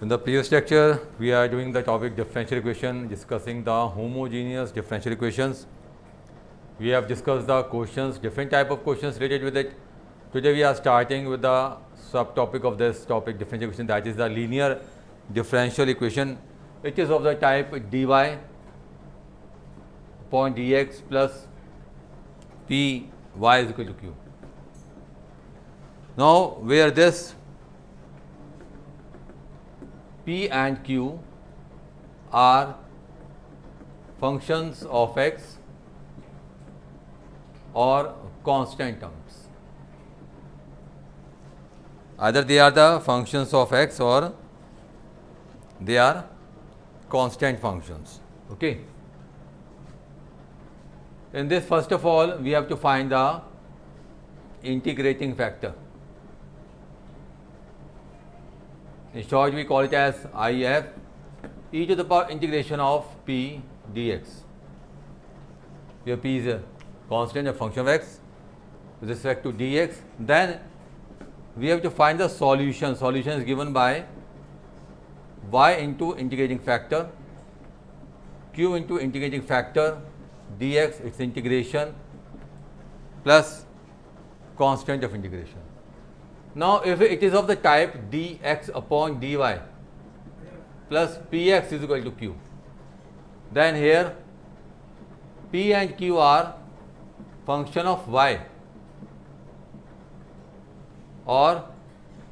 In the previous lecture, we are doing the topic differential equation, discussing the homogeneous differential equations. We have discussed the questions, different type of questions related with it. Today we are starting with the subtopic of this topic, differential equation, that is the linear differential equation. It is of the type dy upon dx plus py is equal to q. Now, where this p and q are functions of x or constant terms. Either they are the functions of x or they are constant functions. Okay. In this, first of all, we have to find the integrating factor. In short, we call it as IF, e to the power integration of p dx. Here p is a constant, a function of x with respect to dx. Then we have to find the solution. Solution is given by y into integrating factor, q into integrating factor, dx its integration plus constant of integration. Now, if it is of the type dx upon dy plus px is equal to q, then here p and q are function of y or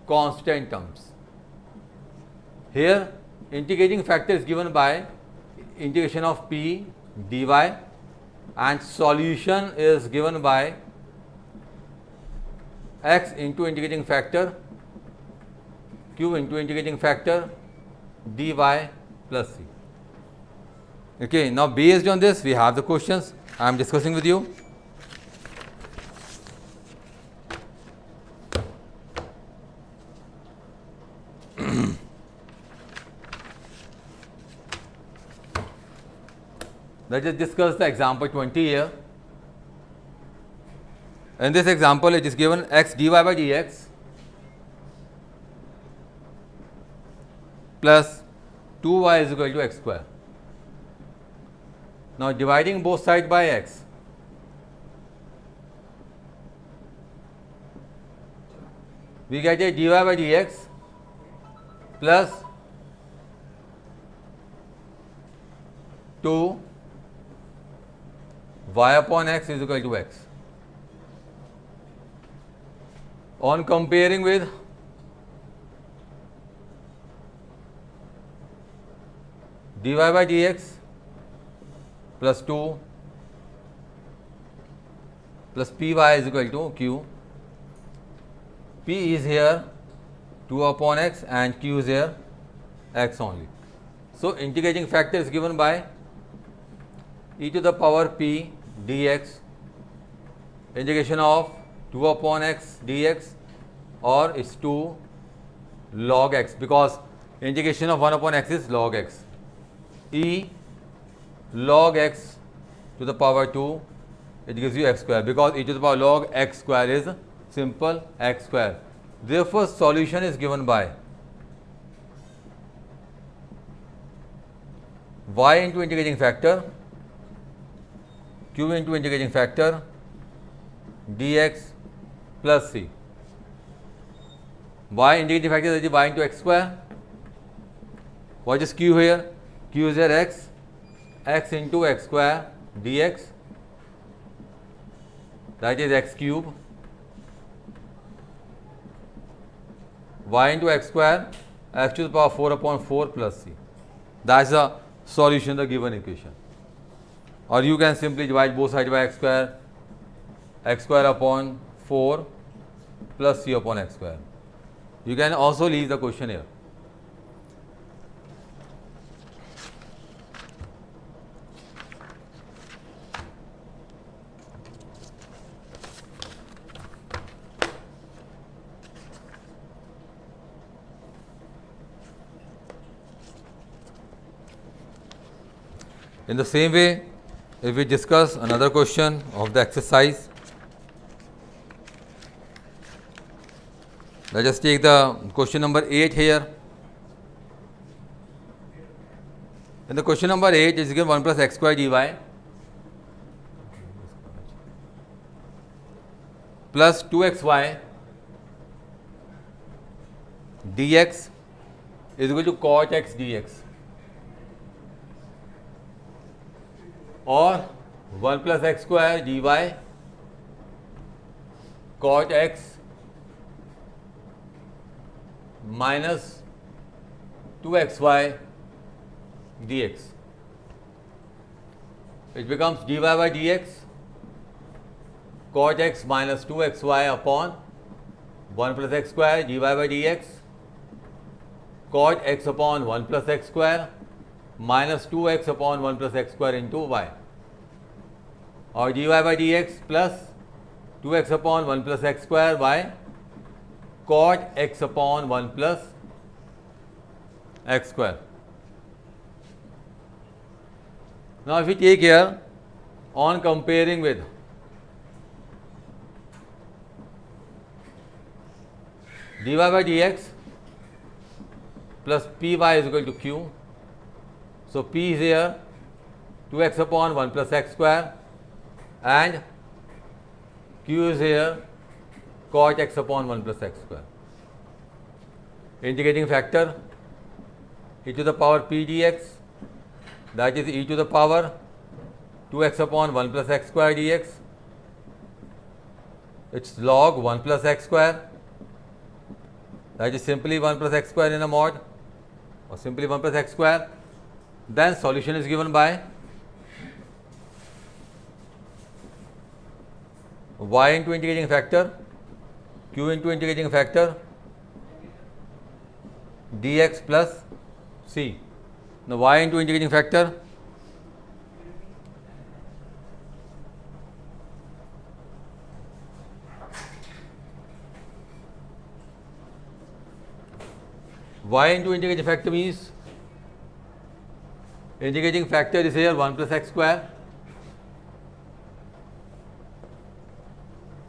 constant terms. Here integrating factor is given by integration of p dy and solution is given by x into integrating factor, q into integrating factor, dy plus c. Okay, now based on this, we have the questions I am discussing with you. Let us discuss the example 20 here. In this example, it is given x dy by dx plus 2y is equal to x square. Now, dividing both sides by x, we get a dy by dx plus 2 y upon x is equal to x. On comparing with dy by dx plus 2 plus py is equal to q, p is here 2 upon x and q is here x only. So, integrating factor is given by e to the power p dx, integration of 2 upon x dx, or is 2 log x, because integration of 1 upon x is log x, e log x to the power 2, it gives you x square, because e to the power log x square is simple x square. Therefore, solution is given by y into integrating factor, q into integrating factor, dx plus c. Y integrating factor is y into x square. What is q here? Q is here x, x into x square dx, that is x cube, y into x square, x to the power 4 upon 4 plus c. That is the solution of the given equation. Or you can simply divide both sides by x square upon 4 plus c upon x square. You can also leave the question here. In the same way, if we discuss another question of the exercise, let us take the question number 8 here. In the question number 8, it is given 1 plus x square dy plus 2xy dx is equal to cot x dx, or 1 plus x square dy cot x minus 2xy dx. It becomes dy by dx cot x minus 2xy upon 1 plus x square dy by dx cot x upon 1 plus x square minus 2x upon 1 plus x square into y, or dy by dx plus 2x upon 1 plus x square y cot x upon 1 plus x square. Now, if we take here on comparing with dy by dx plus py is equal to q. So, p is here 2x upon 1 plus x square and q is here cot x upon 1 plus x square. Integrating factor e to the power p dx, that is e to the power 2x upon 1 plus x square dx, its log 1 plus x square, that is simply 1 plus x square in a mod, or simply 1 plus x square. Then solution is given by y into integrating factor q into integrating factor dx plus c. Now, y into integrating factor means integrating factor is here 1 plus x square.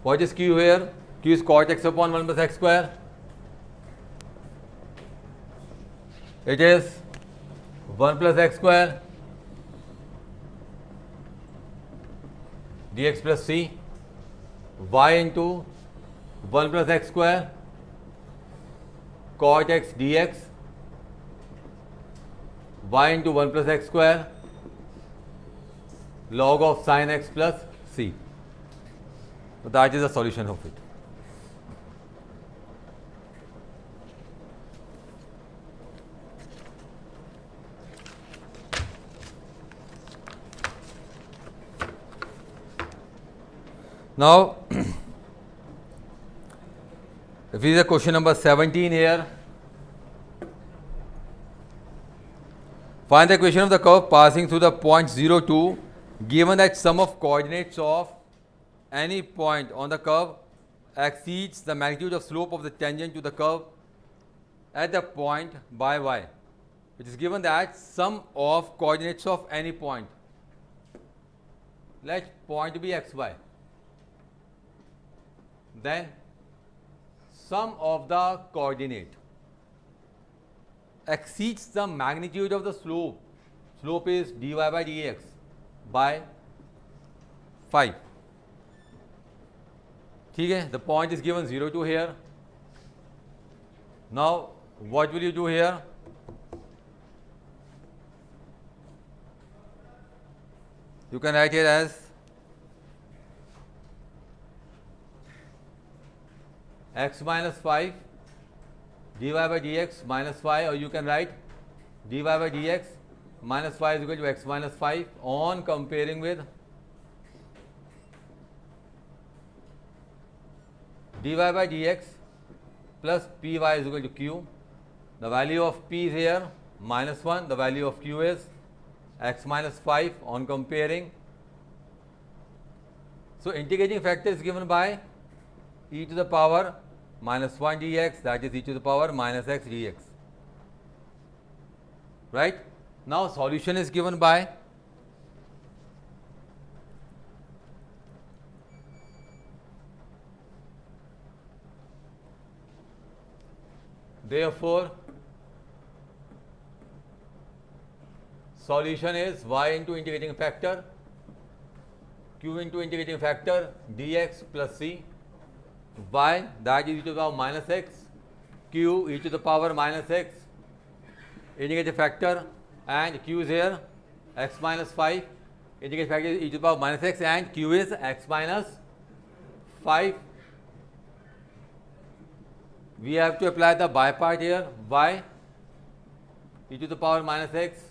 What is q here? Q is cot x upon 1 plus x square. It is 1 plus x square dx plus c, y into 1 plus x square cot x dx, y into 1 plus x square log of sin x plus c. So, that is the solution of it. Now, if this is a question number 17 here, find the equation of the curve passing through the point 02, given that sum of coordinates of any point on the curve exceeds the magnitude of slope of the tangent to the curve at the point by y. It is given that sum of coordinates of any point, let point be xy, then sum of the coordinate exceeds the magnitude of the slope. Slope is dy by dx by 5. Okay, the point is given 0 to here. Now, what will you do here? You can write here as x minus 5 dy by dx minus 5, or you can write dy by dx minus 5 is equal to x minus 5 on comparing with dy by dx plus py is equal to q. The value of p is here minus 1, the value of q is x minus 5 on comparing. So, integrating factor is given by e to the power minus 1 dx, that is e to the power minus x dx, right. Now, solution is given by therefore solution is y into integrating factor q into integrating factor dx plus c, y that is e to the power minus x, q e to the power minus x, integrating factor, and q is here x minus 5, integrating factor is e to the power minus x, and q is x minus 5. We have to apply the by part here, y e to the power minus x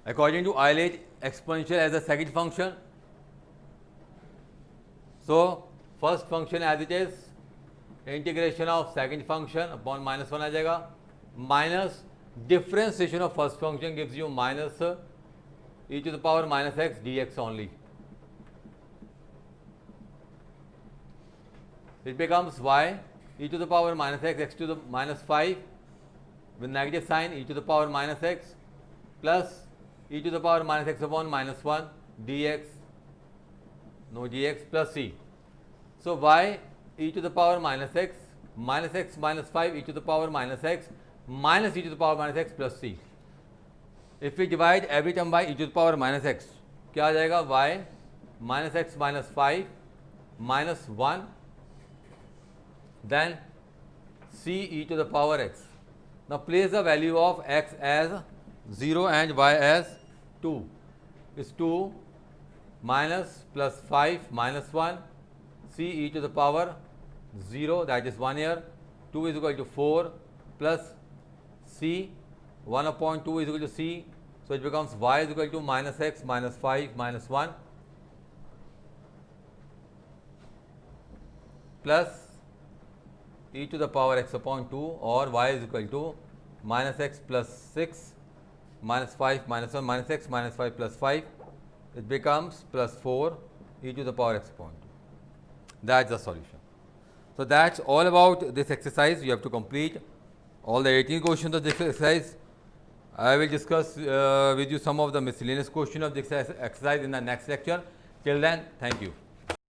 according to Euler's exponential as a second function. So first function as it is, integration of second function upon minus 1 आ जाएगा, minus differentiation of first function gives you minus e to the power minus x dx only. It becomes y e to the power minus x to the minus 5 with negative sign e to the power minus x plus e to the power minus x upon minus 1 dx, no dx plus c. So y e to the power minus x minus 5 e to the power minus x minus e to the power minus x plus c. If we divide every term by e to the power minus x, क्या आ जाएगा? y minus x minus 5 minus 1 then c e to the power x. Now place the value of x as 0 and y as 2. Is 2 minus plus 5 minus 1 c e to the power 0, that is 1 here, 2 is equal to 4 plus c, 1 upon 2 is equal to c, so it becomes y is equal to minus x minus 5 minus 1 plus e to the power x upon 2, or y is equal to minus x plus 6 minus 5 minus 1 minus x minus 5 plus 5, it becomes plus 4 e to the power x upon 2. That's the solution. So that's all about this exercise. You have to complete all the 18 questions of this exercise. I will discuss with you some of the miscellaneous questions of this exercise in the next lecture. Till then, thank you.